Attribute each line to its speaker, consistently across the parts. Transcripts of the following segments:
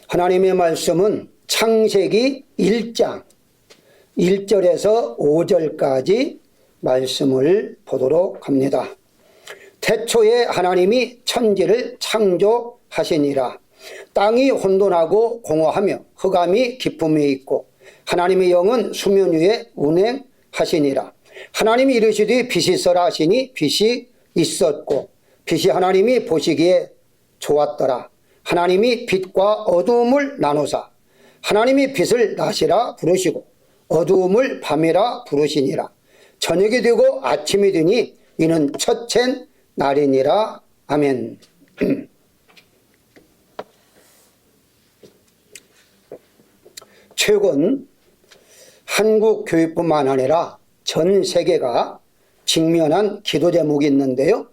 Speaker 1: 하나님의 말씀은 창세기 1장 1절에서 5절까지 말씀을 보도록 합니다. 태초에 하나님이 천지를 창조하시니라. 땅이 혼돈하고 공허하며 흑암이 깊음에 있고 하나님의 영은 수면 위에 운행하시니라. 하나님이 이르시되 빛이 있어라 하시니 빛이 있었고 빛이 하나님이 보시기에 좋았더라. 하나님이 빛과 어두움을 나누사 하나님이 빛을 낮이라 부르시고 어두움을 밤이라 부르시니라. 저녁이 되고 아침이 되니 이는 첫째 날이니라. 아멘. 최근 한국 교육뿐만 아니라 전 세계가 직면한 기도 제목이 있는데요.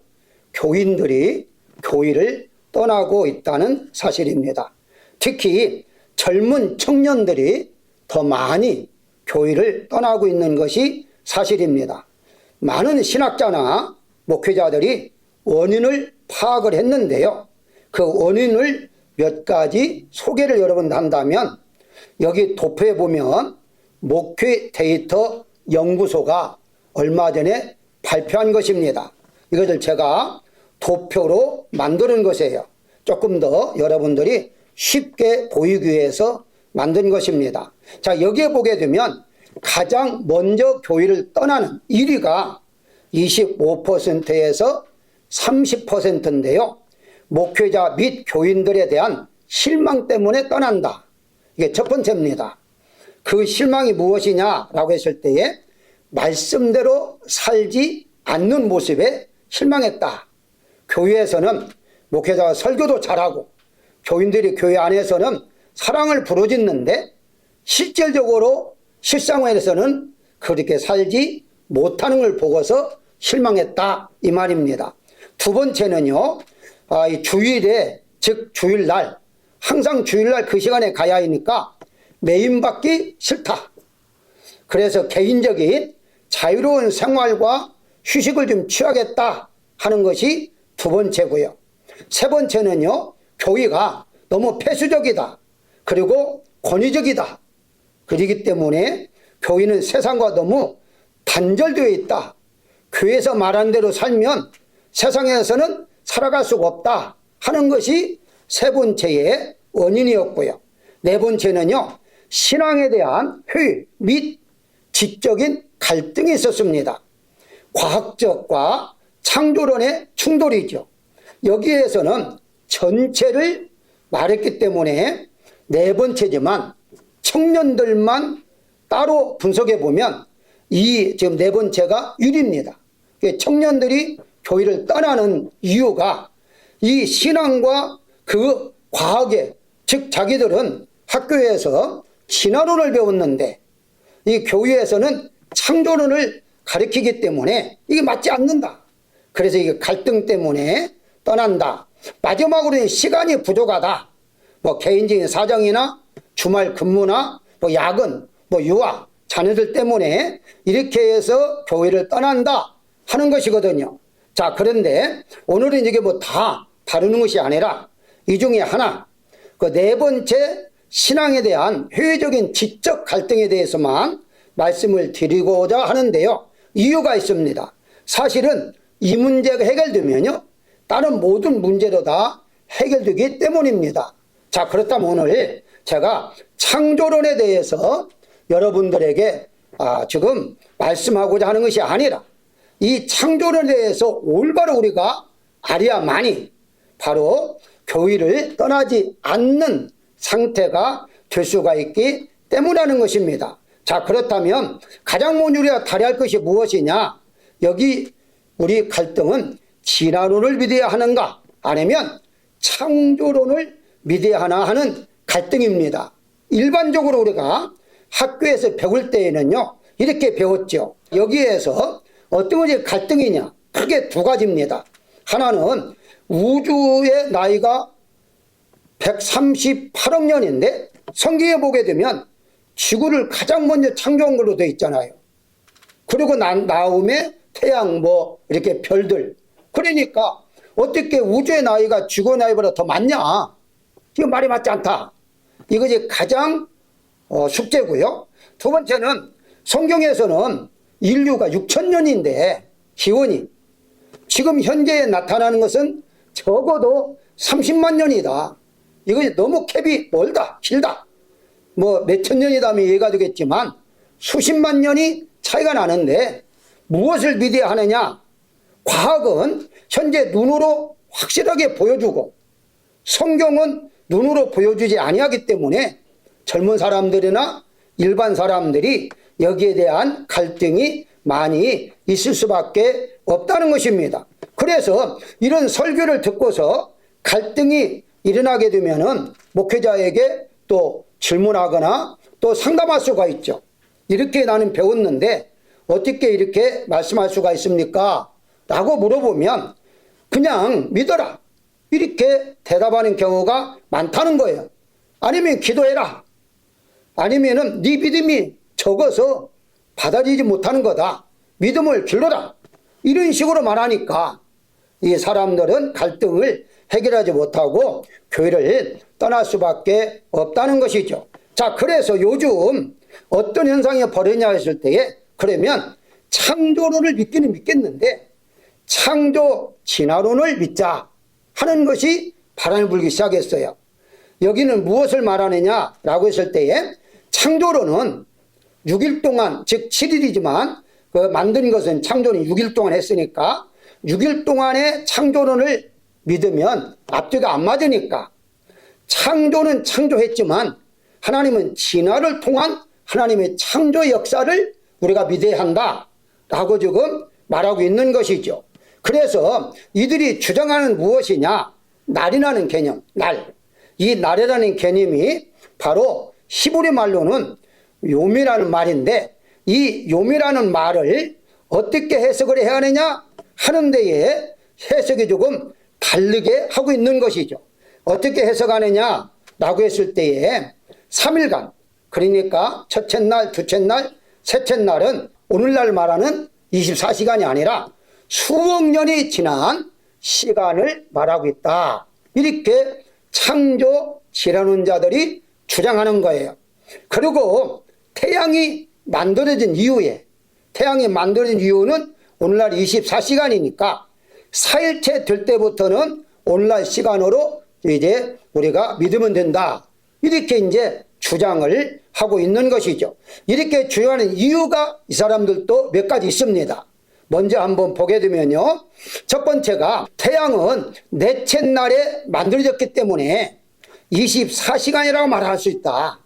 Speaker 1: 교인들이 교회를 떠나고 있다는 사실입니다. 특히 젊은 청년들이 더 많이 교회를 떠나고 있는 것이 사실입니다. 많은 신학자나 목회자들이 원인을 파악을 했는데요. 그 원인을 몇 가지 소개를 여러분 한다면 여기 도표에 보면 목회 데이터 연구소가 얼마 전에 발표한 것입니다. 이것을 제가 도표로 만드는 것이에요. 조금 더 여러분들이 쉽게 보이기 위해서 만든 것입니다. 자, 여기에 보게 되면 가장 먼저 교회를 떠나는 1위가 25%에서 30%인데요. 목회자 및 교인들에 대한 실망 때문에 떠난다. 이게 첫 번째입니다. 그 실망이 무엇이냐라고 했을 때에 말씀대로 살지 않는 모습에 실망했다. 교회에서는 목회자가 설교도 잘하고 교인들이 교회 안에서는 사랑을 부르짖는데 실질적으로 실상에서는 그렇게 살지 못하는 걸 보고서 실망했다 이 말입니다. 두 번째는요, 이 주일에 즉 주일날 항상 주일날 그 시간에 가야 하니까 매임받기 싫다. 그래서 개인적인 자유로운 생활과 휴식을 좀 취하겠다 하는 것이 두 번째고요. 세 번째는요, 교회가 너무 폐쇄적이다. 그리고 권위적이다. 그렇기 때문에 교회는 세상과 너무 단절되어 있다. 교회에서 말한 대로 살면 세상에서는 살아갈 수가 없다 하는 것이 세 번째의 원인이었고요. 네 번째는요, 신앙에 대한 회의 및 지적인 갈등이 있었습니다. 과학적과 창조론의 충돌이죠. 여기에서는 전체를 말했기 때문에 네 번째지만 청년들만 따로 분석해 보면 이 지금 네 번째가 유리입니다. 청년들이 교회를 떠나는 이유가 이 신앙과 그 과학에, 즉 자기들은 학교에서 진화론을 배웠는데 이 교회에서는 창조론을 가르치기 때문에 이게 맞지 않는다. 그래서 이게 갈등 때문에 떠난다. 마지막으로는 시간이 부족하다. 뭐 개인적인 사정이나 주말 근무나 뭐 야근, 뭐 유아, 자녀들 때문에 이렇게 해서 교회를 떠난다 하는 것이거든요. 자, 그런데 오늘은 이게 뭐 다 다루는 것이 아니라 이 중에 하나, 그 네 번째 신앙에 대한 회의적인 지적 갈등에 대해서만 말씀을 드리고자 하는데요. 이유가 있습니다. 사실은 이 문제가 해결되면요, 다른 모든 문제도 다 해결되기 때문입니다. 자, 그렇다면 오늘 제가 창조론에 대해서 여러분들에게 지금 말씀하고자 하는 것이 아니라 이 창조론에 대해서 올바로 우리가 알아야만이 바로 교회를 떠나지 않는 상태가 될 수가 있기 때문이라는 것입니다. 자, 그렇다면 가장 먼저 우리가 다뤄야 것이 무엇이냐? 여기 우리 갈등은 진화론을 믿어야 하는가 아니면 창조론을 믿어야 하나 하는 갈등입니다. 일반적으로 우리가 학교에서 배울 때에는요, 이렇게 배웠죠. 여기에서 어떤 것이 갈등이냐? 크게 두 가지입니다. 하나는 우주의 나이가 138억 년인데 성경에 보게 되면 지구를 가장 먼저 창조한 걸로 되어 있잖아요. 그리고 난 다음에 태양 뭐 이렇게 별들. 그러니까 어떻게 우주의 나이가 지구의 나이보다 더 많냐? 이거 말이 맞지 않다. 이것이 가장 숙제고요. 두 번째는 성경에서는 인류가 6천년인데 기원이 지금 현재에 나타나는 것은 적어도 30만 년이다. 이것이 너무 캡이 멀다, 길다. 뭐 몇천 년이다면 이해가 되겠지만 수십만 년이 차이가 나는데 무엇을 믿어야 하느냐? 과학은 현재 눈으로 확실하게 보여주고 성경은 눈으로 보여주지 아니하기 때문에 젊은 사람들이나 일반 사람들이 여기에 대한 갈등이 많이 있을 수밖에 없다는 것입니다. 그래서 이런 설교를 듣고서 갈등이 일어나게 되면은 목회자에게 또 질문하거나 또 상담할 수가 있죠. 이렇게 나는 배웠는데 어떻게 이렇게 말씀할 수가 있습니까? 라고 물어보면 그냥 믿어라 이렇게 대답하는 경우가 많다는 거예요. 아니면 기도해라. 아니면은 네 믿음이 적어서 받아들이지 못하는 거다. 믿음을 길러라. 이런 식으로 말하니까 이 사람들은 갈등을 해결하지 못하고 교회를 떠날 수밖에 없다는 것이죠. 자, 그래서 요즘 어떤 현상이 벌어지냐 했을 때에 그러면 창조론을 믿기는 믿겠는데 창조 진화론을 믿자 하는 것이 바람을 불기 시작했어요. 여기는 무엇을 말하느냐라고 했을 때에 창조론은 6일 동안 즉 7일이지만 그 만든 것은 창조는 6일 동안 했으니까 6일 동안의 창조론을 믿으면 앞뒤가 안 맞으니까 창조는 창조했지만 하나님은 진화를 통한 하나님의 창조 역사를 우리가 믿어야 한다라고 지금 말하고 있는 것이죠. 그래서 이들이 주장하는 무엇이냐? 날이라는 개념, 날. 이 날이라는 개념이 바로 히브리 말로는 요미라는 말인데 이 요미라는 말을 어떻게 해석을 해야 하느냐 하는 데에 해석이 조금 다르게 하고 있는 것이죠. 어떻게 해석하느냐라고 했을 때에 3일간 그러니까 첫째 날, 둘째 날, 셋째 날은 오늘날 말하는 24시간이 아니라 수억 년이 지난 시간을 말하고 있다. 이렇게 창조 진화론자들이 주장하는 거예요. 그리고 태양이 만들어진 이후에 태양이 만들어진 이유는 오늘날 24시간이니까 4일째 될 때부터는 오늘날 시간으로 이제 우리가 믿으면 된다. 이렇게 이제 주장을 하고 있는 것이죠. 이렇게 주장하는 이유가 이 사람들도 몇 가지 있습니다. 먼저 한번 보게 되면요. 첫 번째가 태양은 넷째 날에 만들어졌기 때문에 24시간이라고 말할 수 있다.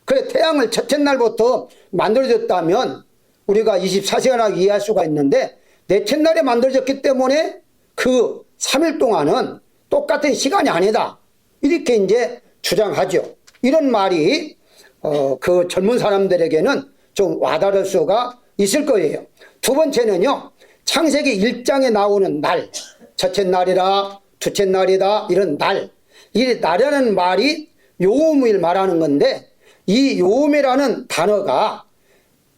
Speaker 1: 그래 태양을 첫째 날부터 만들어졌다면 우리가 24시간이라고 이해할 수가 있는데 넷째 날에 만들어졌기 때문에 그 3일 동안은 똑같은 시간이 아니다. 이렇게 이제 주장하죠. 이런 말이 그 젊은 사람들에게는 좀 와닿을 수가 있을 거예요. 두 번째는요. 창세기 1장에 나오는 날, 첫째 날이라 둘째 날이다 이런 날. 이 날이라는 말이 요음을 말하는 건데 이 요음이라는 단어가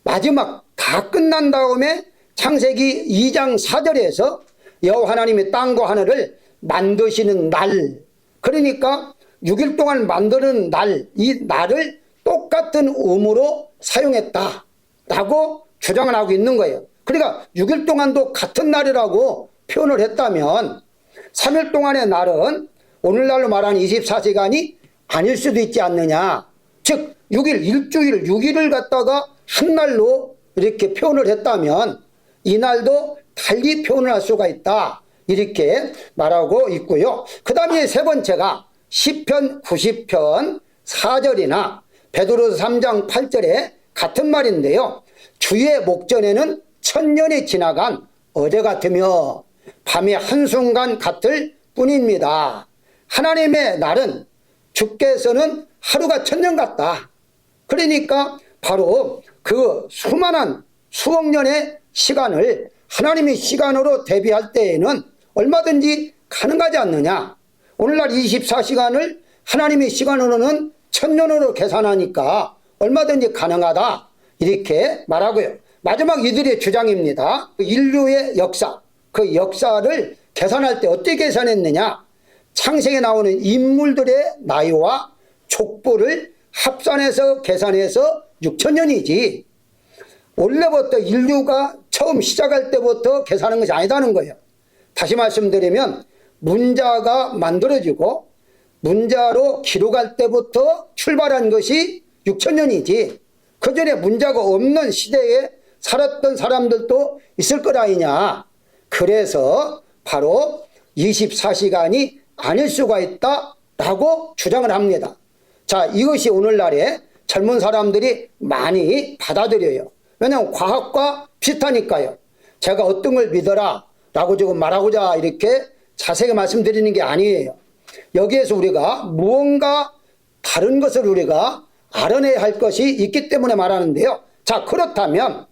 Speaker 1: 마지막 다 끝난 다음에 창세기 2장 4절에서 여호와 하나님이 땅과 하늘을 만드시는 날, 그러니까 6일 동안 만드는 날, 이 날을 똑같은 음으로 사용했다라고 주장을 하고 있는 거예요. 그러니까 6일 동안도 같은 날이라고 표현을 했다면 3일 동안의 날은 오늘날로 말하는 24시간이 아닐 수도 있지 않느냐. 즉 6일, 일주일, 6일을 갖다가 한 날로 이렇게 표현을 했다면 이 날도 달리 표현을 할 수가 있다. 이렇게 말하고 있고요. 그 다음에 세 번째가 시편 90편 4절이나 베드로서 3장 8절에 같은 말인데요. 주의 목전에는 천년이 지나간 어제 같으며 밤의 한순간 같을 뿐입니다. 하나님의 날은 주께서는 하루가 천년 같다. 그러니까 바로 그 수많은 수억 년의 시간을 하나님의 시간으로 대비할 때에는 얼마든지 가능하지 않느냐. 오늘날 24시간을 하나님의 시간으로는 천년으로 계산하니까 얼마든지 가능하다. 이렇게 말하고요. 마지막 이들의 주장입니다. 인류의 역사, 그 역사를 계산할 때 어떻게 계산했느냐. 창세기에 나오는 인물들의 나이와 족보를 합산해서 계산해서 6천년이지 원래부터 인류가 처음 시작할 때부터 계산한 것이 아니다는 거예요. 다시 말씀드리면 문자가 만들어지고 문자로 기록할 때부터 출발한 것이 6천년이지 그 전에 문자가 없는 시대에 살았던 사람들도 있을 것 아니냐. 그래서 바로 24시간이 아닐 수가 있다라고 주장을 합니다. 자, 이것이 오늘날에 젊은 사람들이 많이 받아들여요. 왜냐하면 과학과 비슷하니까요. 제가 어떤 걸 믿어라 라고 지금 말하고자 이렇게 자세히 말씀드리는 게 아니에요. 여기에서 우리가 무언가 다른 것을 우리가 알아내야 할 것이 있기 때문에 말하는데요. 자, 그렇다면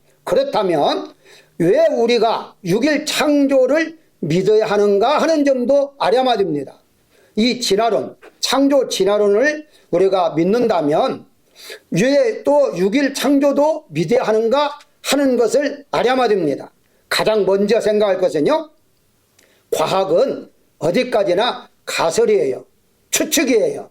Speaker 1: 왜 우리가 6일 창조를 믿어야 하는가 하는 점도 알아야 됩니다. 이 진화론, 창조 진화론을 우리가 믿는다면 왜 또 6일 창조도 믿어야 하는가 하는 것을 알아야 됩니다. 가장 먼저 생각할 것은요. 과학은 어디까지나 가설이에요. 추측이에요.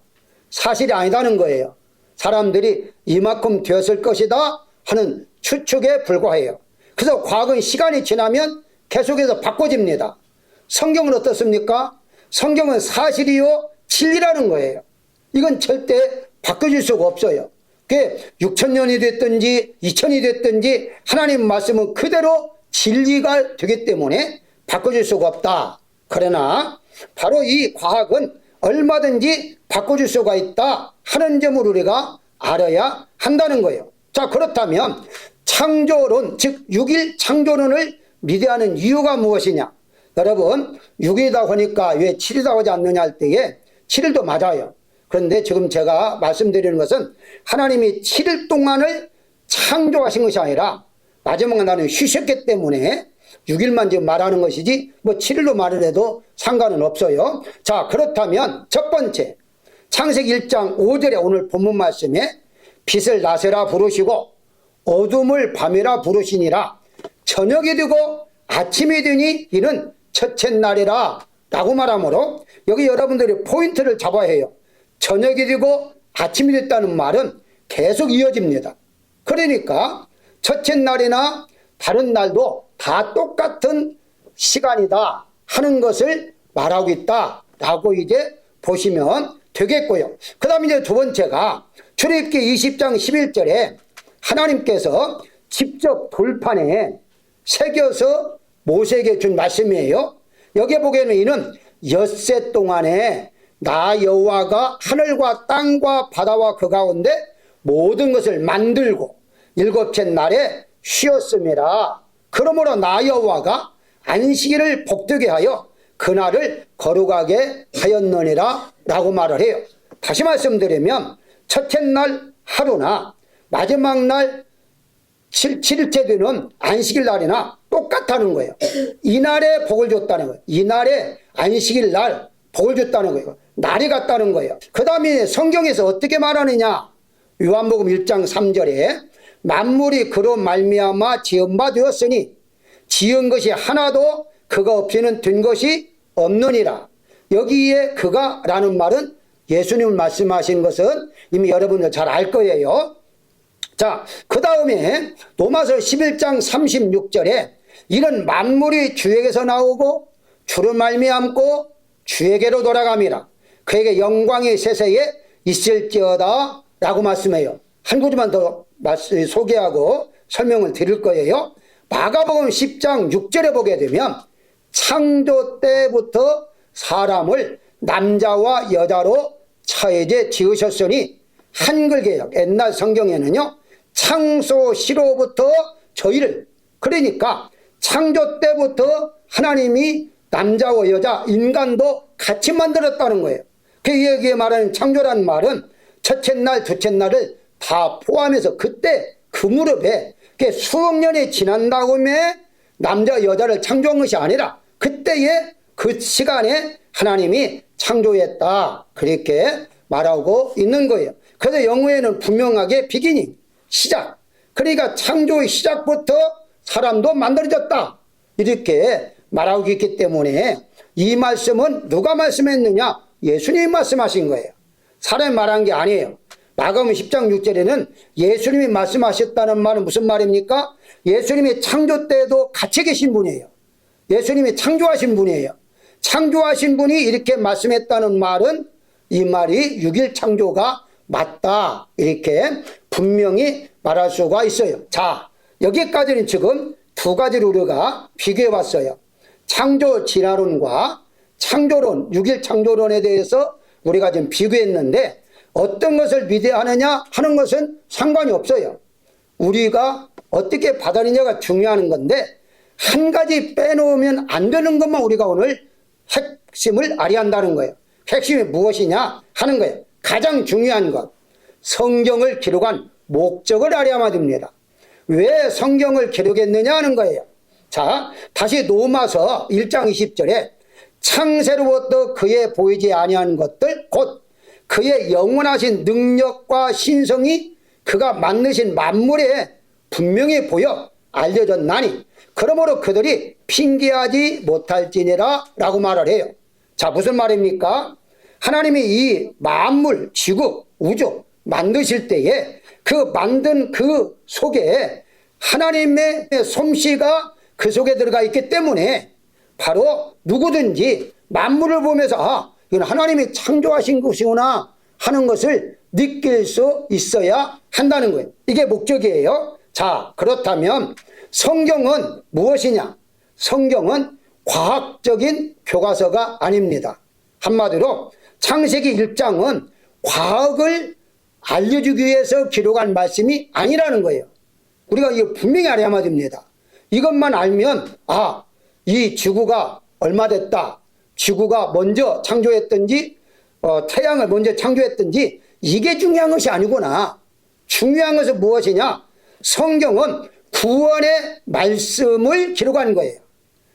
Speaker 1: 사실이 아니다는 거예요. 사람들이 이만큼 되었을 것이다 하는 추측에 불과해요. 그래서 과학은 시간이 지나면 계속해서 바꿔집니다. 성경은 어떻습니까? 성경은 사실이요 진리라는 거예요. 이건 절대 바꿔줄 수가 없어요. 그게 6천년이 됐든지 2000이 됐든지 하나님 말씀은 그대로 진리가 되기 때문에 바꿔줄 수가 없다. 그러나 바로 이 과학은 얼마든지 바꿔줄 수가 있다 하는 점을 우리가 알아야 한다는 거예요. 자, 그렇다면 창조론, 즉 6일 창조론을 믿어야 하는 이유가 무엇이냐? 여러분 6일이다 하니까 왜 7이라고 하지 않느냐 할 때에 7일도 맞아요. 그런데 지금 제가 말씀드리는 것은 하나님이 7일 동안을 창조하신 것이 아니라 마지막에 나는 쉬셨기 때문에 6일만 지금 말하는 것이지 뭐 7일로 말을 해도 상관은 없어요. 자, 그렇다면 첫 번째 창세기 1장 5절에 오늘 본문 말씀에 빛을 낮에라 부르시고 어둠을 밤이라 부르시니라 저녁이 되고 아침이 되니 이는 첫째 날이라 라고 말하므로 여기 여러분들이 포인트를 잡아야 해요. 저녁이 되고 아침이 됐다는 말은 계속 이어집니다. 그러니까 첫째 날이나 다른 날도 다 똑같은 시간이다 하는 것을 말하고 있다라고 이제 보시면 되겠고요. 그 다음에 이제 두 번째가 출애굽기 20장 11절에 하나님께서 직접 돌판에 새겨서 모세에게 준 말씀이에요. 여기에 보기에는 이는 엿새 동안에 나 여호와가 하늘과 땅과 바다와 그 가운데 모든 것을 만들고 일곱째 날에 쉬었음이라. 그러므로 나 여호와가 안식일을 복되게 하여 그날을 거룩하게 하였느니라 라고 말을 해요. 다시 말씀드리면 첫째 날 하루나 마지막 날 7일째 되는 안식일 날이나 똑같다는 거예요. 이날에 복을 줬다는 거예요. 이날에 안식일 날 복을 줬다는 거예요. 날이 같다는 거예요. 그 다음에 성경에서 어떻게 말하느냐. 요한복음 1장 3절에 만물이 그로 말미암아 지은 바 되었으니 지은 것이 하나도 그가 없이는 된 것이 없느니라. 여기에 그가 라는 말은 예수님을 말씀하신 것은 이미 여러분들 잘 알 거예요. 자, 그 다음에 로마서 11장 36절에 이는 만물이 주에게서 나오고 주로 말미암고 주에게로 돌아감이라. 그에게 영광이 세세에 있을지어다 라고 말씀해요. 한 구절만 더 소개하고 설명을 드릴 거예요. 마가복음 10장 6절에 보게 되면 창조 때부터 사람을 남자와 여자로 차에제 지으셨으니 한글 개역 옛날 성경에는요 창소시로부터 저희를, 그러니까 창조 때부터 하나님이 남자와 여자 인간도 같이 만들었다는 거예요. 그 여기에 말하는 창조라는 말은 첫째 날 둘째 날을 다 포함해서 그때 그 무렵에 수억 년이 지난 다음에 남자 여자를 창조한 것이 아니라 그때의 그 시간에 하나님이 창조했다 그렇게 말하고 있는 거예요. 그래서 영어에는 분명하게 비기닝, 시작, 그러니까 창조의 시작부터 사람도 만들어졌다 이렇게 말하고 있기 때문에 이 말씀은 누가 말씀했느냐? 예수님이 말씀하신 거예요. 사람이 말한 게 아니에요. 마가복음 10장 6절에는 예수님이 말씀하셨다는 말은 무슨 말입니까? 예수님이 창조 때에도 같이 계신 분이에요. 예수님이 창조하신 분이에요. 창조하신 분이 이렇게 말씀했다는 말은 이 말이 6일 창조가 맞다, 이렇게 분명히 말할 수가 있어요. 자, 여기까지는 지금 두 가지로 우리가 비교해 봤어요. 창조 진화론과 창조론, 6일 창조론에 대해서 우리가 지금 비교했는데, 어떤 것을 믿어야 하는 것은 상관이 없어요. 우리가 어떻게 받아들이냐가 중요한 건데, 한 가지 빼놓으면 안 되는 것만 우리가 오늘 핵심을 알아야 한다는 거예요. 핵심이 무엇이냐 하는 거예요. 가장 중요한 것, 성경을 기록한 목적을 알아야만 됩니다. 왜 성경을 기록했느냐 하는 거예요. 자, 다시 로마서 1장 20절에 창세로부터 그의 보이지 아니한 것들, 곧 그의 영원하신 능력과 신성이 그가 만드신 만물에 분명히 보여 알려졌나니 그러므로 그들이 핑계하지 못할지니라 라고 말을 해요. 자, 무슨 말입니까? 하나님이 이 만물, 지구, 우주 만드실 때에 그 만든 그 속에 하나님의 솜씨가 그 속에 들어가 있기 때문에 바로 누구든지 만물을 보면서 아, 이건 하나님이 창조하신 것이구나 하는 것을 느낄 수 있어야 한다는 거예요. 이게 목적이에요. 자, 그렇다면 성경은 무엇이냐? 성경은 과학적인 교과서가 아닙니다. 한마디로 창세기 1장은 과학을 알려주기 위해서 기록한 말씀이 아니라는 거예요. 우리가 이거 분명히 알아야만 됩니다. 이것만 알면 아, 이 지구가 얼마 됐다, 지구가 먼저 창조했든지 태양을 먼저 창조했든지 이게 중요한 것이 아니구나. 중요한 것은 무엇이냐? 성경은 구원의 말씀을 기록한 거예요.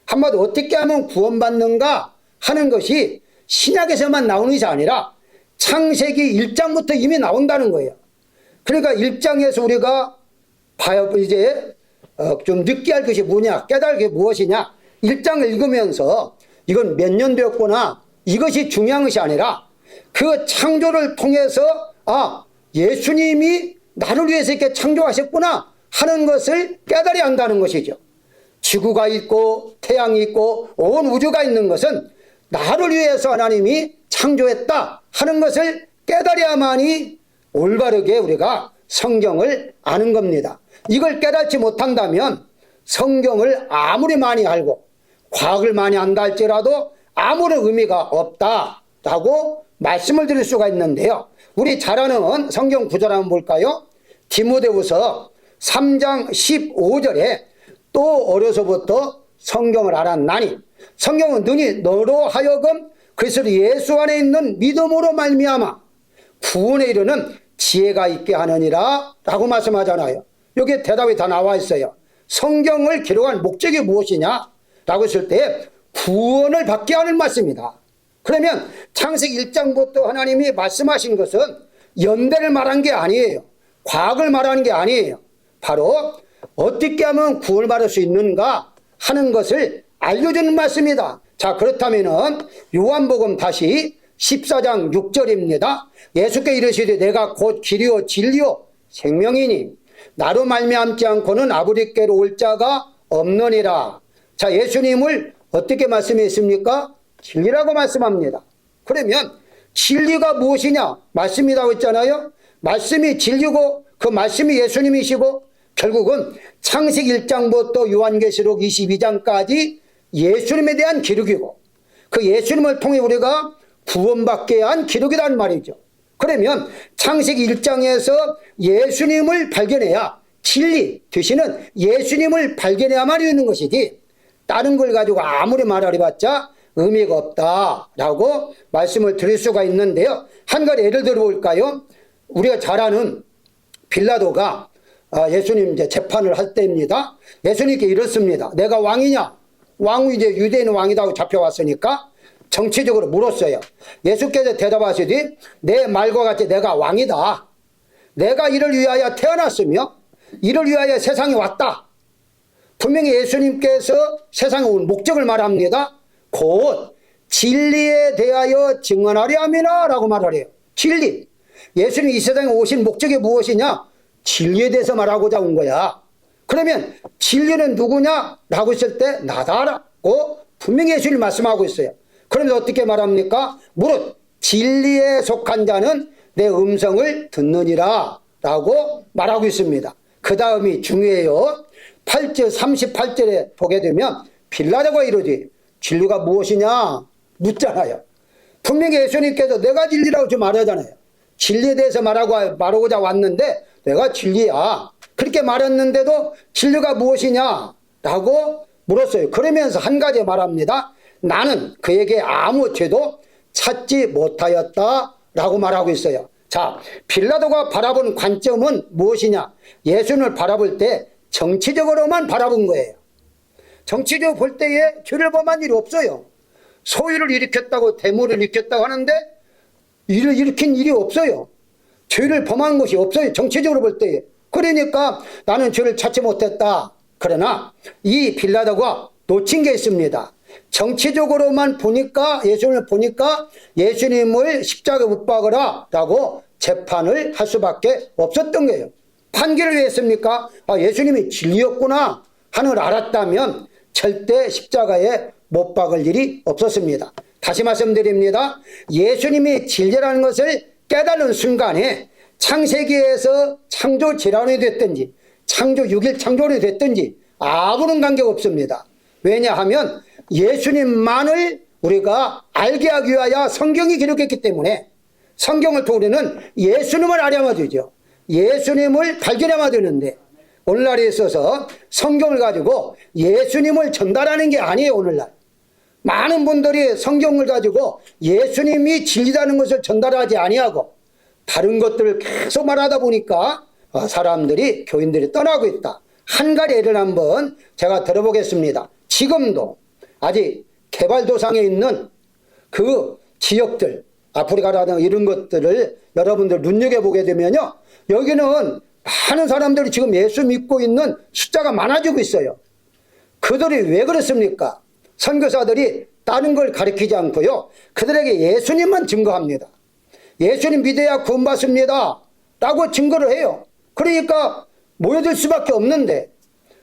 Speaker 1: 한마디로 어떻게 하면 구원받는가 하는 것이 신약에서만 나오는 것이 아니라 창세기 1장부터 이미 나온다는 거예요. 그러니까 1장에서 우리가 이제 좀 느끼할 것이 뭐냐, 깨달을 게 무엇이냐, 1장을 읽으면서 이건 몇 년 되었구나, 이것이 중요한 것이 아니라 그 창조를 통해서 아, 예수님이 나를 위해서 이렇게 창조하셨구나 하는 것을 깨달아야 한다는 것이죠. 지구가 있고 태양이 있고 온 우주가 있는 것은 나를 위해서 하나님이 창조했다 하는 것을 깨달아야만이 올바르게 우리가 성경을 아는 겁니다. 이걸 깨닫지 못한다면 성경을 아무리 많이 알고 과학을 많이 안다 할지라도 아무런 의미가 없다라고 말씀을 드릴 수가 있는데요. 우리 잘 아는 성경 구절 한번 볼까요? 디모데후서 3장 15절에 또 어려서부터 성경을 알았나니 성경은 능히 너로 하여금 그리스도 예수 안에 있는 믿음으로 말미암아 구원에 이르는 지혜가 있게 하느니라 라고 말씀하잖아요. 여기에 대답이 다 나와 있어요. 성경을 기록한 목적이 무엇이냐 라고 했을 때 구원을 받게 하는 말씀이다. 그러면 창세기 1장부터 하나님이 말씀하신 것은 연대를 말한 게 아니에요. 과학을 말하는 게 아니에요. 바로 어떻게 하면 구원을 받을 수 있는가 하는 것을 알려주는 말씀이다. 자, 그렇다면은 요한복음 다시 14장 6절입니다. 예수께 이르시되 내가 곧 길이요 진리요 생명이니 나로 말미암지 않고는 아버지께로 올 자가 없느니라. 자, 예수님을 어떻게 말씀했습니까? 진리라고 말씀합니다. 그러면 진리가 무엇이냐? 말씀이라고 했잖아요. 말씀이 진리고 그 말씀이 예수님이시고 결국은 창세기 1장부터 요한계시록 22장까지 예수님에 대한 기록이고 그 예수님을 통해 우리가 구원받게 한 기록이란 말이죠. 그러면 창세기 1장에서 예수님을 발견해야 진리 되시는 예수님을 발견해야만 있는 것이지 다른 걸 가지고 아무리 말하려봤자 의미가 없다라고 말씀을 드릴 수가 있는데요. 한 가지 예를 들어볼까요? 우리가 잘 아는 빌라도가 예수님 이제 재판을 할 때입니다. 예수님께 이렇습니다. 내가 왕이냐? 왕이 이제 유대인 왕이라고 잡혀왔으니까 정치적으로 물었어요. 예수께서 대답하시되 내 말과 같이 내가 왕이다. 내가 이를 위하여 태어났으며 이를 위하여 세상에 왔다. 분명히 예수님께서 세상에 온 목적을 말합니다. 곧 진리에 대하여 증언하려 함이라 라고 말을 해요. 진리. 예수님이 이 세상에 오신 목적이 무엇이냐? 진리에 대해서 말하고자 온 거야. 그러면 진리는 누구냐? 라고 했을 때 나다라고 분명히 예수님이 말씀하고 있어요. 그러면 어떻게 말합니까? 무릇 진리에 속한 자는 내 음성을 듣느니라 라고 말하고 있습니다. 그 다음이 중요해요. 8절 38절에 보게 되면 빌라도가 이르되 진리가 무엇이냐 묻잖아요. 분명히 예수님께서 내가 진리라고 지금 말하잖아요. 진리에 대해서 말하고자 왔는데 내가 진리야. 그렇게 말했는데도 진리가 무엇이냐라고 물었어요. 그러면서 한 가지 말합니다. 나는 그에게 아무 죄도 찾지 못하였다라고 말하고 있어요. 자, 빌라도가 바라본 관점은 무엇이냐? 예수님을 바라볼 때 정치적으로만 바라본 거예요. 정치적으로 볼 때에 죄를 범한 일이 없어요. 소유를 일으켰다고 대물을 일으켰다고 하는데 일을 일으킨 일이 없어요. 죄를 범한 것이 없어요. 정치적으로 볼 때에. 그러니까 나는 죄를 찾지 못했다. 그러나 이 빌라도가 놓친 게 있습니다. 정치적으로만 보니까 예수님을 보니까 예수님을 십자가에 못 박으라 라고 재판을 할 수밖에 없었던 거예요. 판결을 왜 했습니까? 예수님이 진리였구나 하는 걸 알았다면 절대 십자가에 못 박을 일이 없었습니다. 다시 말씀드립니다. 예수님이 진리라는 것을 깨달은 순간에 창세기에서 창조 질환이 됐든지 창조 6일 창조이 됐든지 아무런 관계가 없습니다. 왜냐하면 예수님만을 우리가 알게 하기 위하여 성경이 기록했기 때문에 성경을 통해 우리는 예수님을 알아야만 되죠. 예수님을 발견해야 되는데 오늘날에 있어서 성경을 가지고 예수님을 전달하는 게 아니에요. 오늘날 많은 분들이 성경을 가지고 예수님이 진리라는 것을 전달하지 아니하고 다른 것들을 계속 말하다 보니까 사람들이 교인들이 떠나고 있다. 한 가지 예를 한번 제가 들어보겠습니다. 지금도 아직 개발도상에 있는 그 지역들 아프리카라든가 이런 것들을 여러분들 눈여겨보게 되면요, 여기는 많은 사람들이 지금 예수 믿고 있는 숫자가 많아지고 있어요. 그들이 왜 그렇습니까? 선교사들이 다른 걸 가르치지 않고요, 그들에게 예수님만 증거합니다. 예수님 믿어야 구원받습니다 라고 증거를 해요. 그러니까 모여들 수밖에 없는데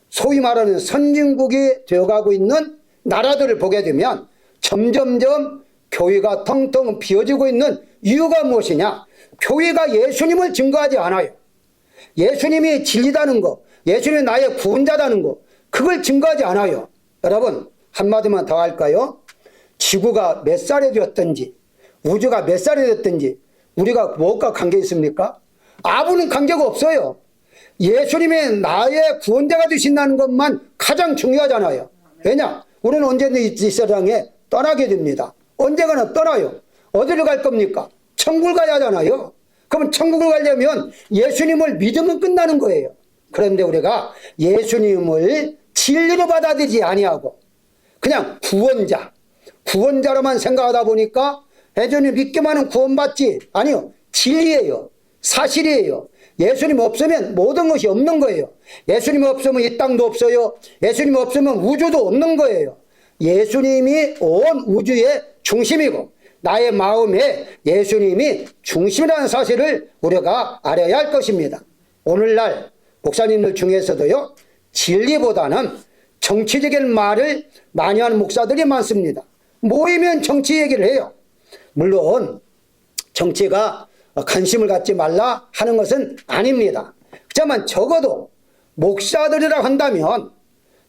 Speaker 1: 소위 말하는 선진국이 되어가고 있는 나라들을 보게 되면 점점점 교회가 텅텅 비어지고 있는 이유가 무엇이냐? 교회가 예수님을 증거하지 않아요. 예수님이 진리다는 거, 예수님이 나의 구원자다는 거, 그걸 증거하지 않아요. 여러분, 한마디만 더 할까요? 지구가 몇 살이 되었든지 우주가 몇 살이 됐든지 우리가 무엇과 관계 있습니까? 아무런 관계가 없어요. 예수님이 나의 구원자가 되신다는 것만 가장 중요하잖아요. 왜냐? 우리는 언제든 이 세상에 떠나게 됩니다. 언젠가는 떠나요. 어디를 갈 겁니까? 천국을 가야 하잖아요. 그러면 천국을 가려면 예수님을 믿으면 끝나는 거예요. 그런데 우리가 예수님을 진리로 받아들이지 아니하고 그냥 구원자로만 생각하다 보니까 예수님 믿기만 하면 구원받지. 아니요. 진리예요. 사실이에요. 예수님 없으면 모든 것이 없는 거예요. 예수님 없으면 이 땅도 없어요. 예수님 없으면 우주도 없는 거예요. 예수님이 온 우주의 중심이고 나의 마음에 예수님이 중심이라는 사실을 우리가 알아야 할 것입니다. 오늘날 목사님들 중에서도요, 진리보다는 정치적인 말을 많이 하는 목사들이 많습니다. 모이면 정치 얘기를 해요. 물론 정치가 관심을 갖지 말라 하는 것은 아닙니다. 그렇지만 적어도 목사들이라 한다면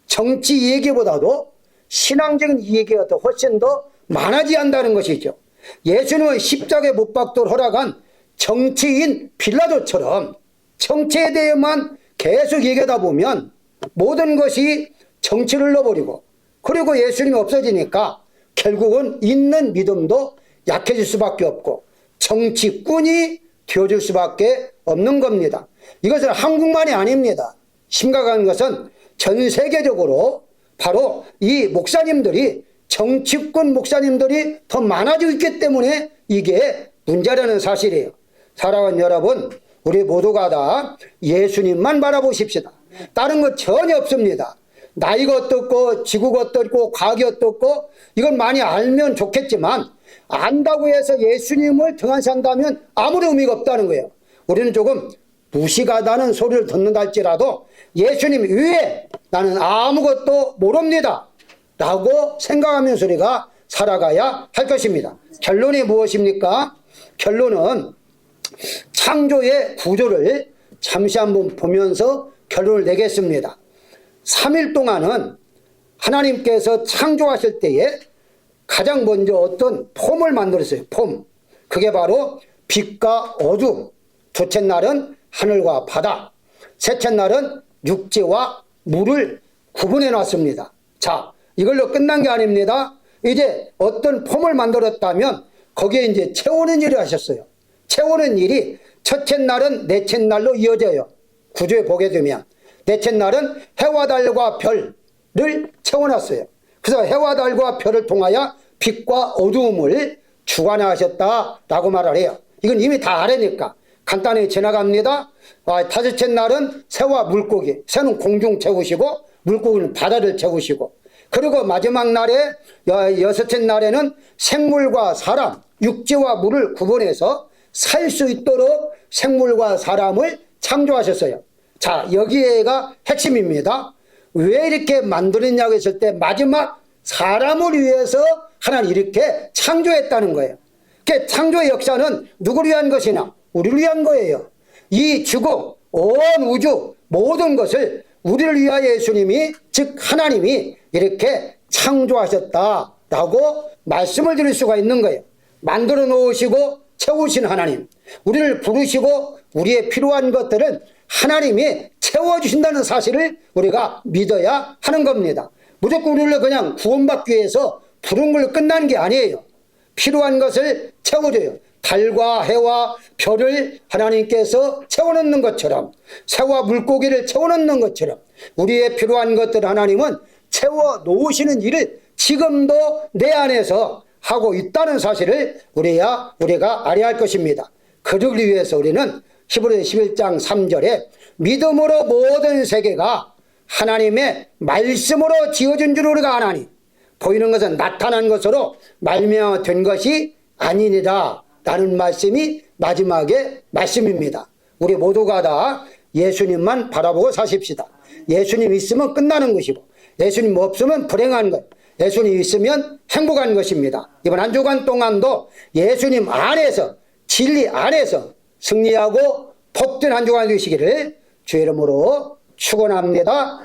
Speaker 1: 정치 얘기보다도 신앙적인 얘기가 더 훨씬 더 많아져야 한다는 것이죠. 예수님은 십자가에 못 박도록 허락한 정치인 빌라도처럼 정치에 대해만 계속 얘기하다 보면 모든 것이 정치를 넣어버리고 그리고 예수님이 없어지니까 결국은 있는 믿음도 약해질 수밖에 없고 정치꾼이 되어줄 수밖에 없는 겁니다. 이것은 한국만이 아닙니다. 심각한 것은 전 세계적으로 바로 이 목사님들이 정치권 목사님들이 더 많아지고 있기 때문에 이게 문제라는 사실이에요. 사랑하는 여러분, 우리 모두가 다 예수님만 바라보십시다. 다른 것 전혀 없습니다. 나이가 어떻고 지구가 어떻고 과학이 어떻고 이건 많이 알면 좋겠지만 안다고 해서 예수님을 등한시한다면 아무리 의미가 없다는 거예요. 우리는 조금 무식하다는 소리를 듣는다 할지라도 예수님 외에 나는 아무것도 모릅니다 라고 생각하면서 우리가 살아가야 할 것입니다. 결론이 무엇입니까? 결론은 창조의 구조를 잠시 한번 보면서 결론을 내겠습니다. 3일 동안은 하나님께서 창조하실 때에 가장 먼저 어떤 폼을 만들었어요. 폼. 그게 바로 빛과 어둠. 둘째 날은 하늘과 바다. 셋째 날은 육지와 물을 구분해 놨습니다. 자, 이걸로 끝난 게 아닙니다. 이제 어떤 폼을 만들었다면 거기에 이제 채우는 일을 하셨어요. 채우는 일이 첫째 날은 넷째 날로 이어져요. 구조에 보게 되면 넷째 날은 해와 달과 별을 채워놨어요. 그래서 해와 달과 별을 통하여 빛과 어두움을 주관하셨다라고 말을 해요. 이건 이미 다 아래니까 간단히 지나갑니다. 다섯째 날은 새와 물고기, 새는 공중 채우시고 물고기는 바다를 채우시고, 그리고 마지막 날에 여섯째 날에는 생물과 사람, 육지와 물을 구분해서 살 수 있도록 생물과 사람을 창조하셨어요. 자, 여기에가 핵심입니다. 왜 이렇게 만들었냐고 했을 때 마지막 사람을 위해서 하나님 이렇게 창조했다는 거예요. 그러니까 창조의 역사는 누구를 위한 것이냐? 우리를 위한 거예요. 이 지구, 온 우주 모든 것을 우리를 위하여 예수님이, 즉 하나님이 이렇게 창조하셨다라고 말씀을 드릴 수가 있는 거예요. 만들어 놓으시고 채우신 하나님, 우리를 부르시고 우리의 필요한 것들은 하나님이 채워주신다는 사실을 우리가 믿어야 하는 겁니다. 무조건 우리를 그냥 구원받기 위해서 부른 걸로 끝난 게 아니에요. 필요한 것을 채워줘요. 달과 해와 별을 하나님께서 채워넣는 것처럼, 새와 물고기를 채워넣는 것처럼 우리의 필요한 것들 하나님은 채워놓으시는 일을 지금도 내 안에서 하고 있다는 사실을 우리가 알아야 할 것입니다. 그러기 위해서 우리는 히브리 11장 3절에 믿음으로 모든 세계가 하나님의 말씀으로 지어진 줄 우리가 아나니 보이는 것은 나타난 것으로 말미암아 된 것이 아니니라 라는 말씀이 마지막의 말씀입니다. 우리 모두가 다 예수님만 바라보고 사십시다. 예수님 있으면 끝나는 것이고 예수님 없으면 불행한 것, 예수님 있으면 행복한 것입니다. 이번 한 주간 동안도 예수님 안에서, 진리 안에서 승리하고 복된 한 주간 되시기를 주의 이름으로 축원합니다.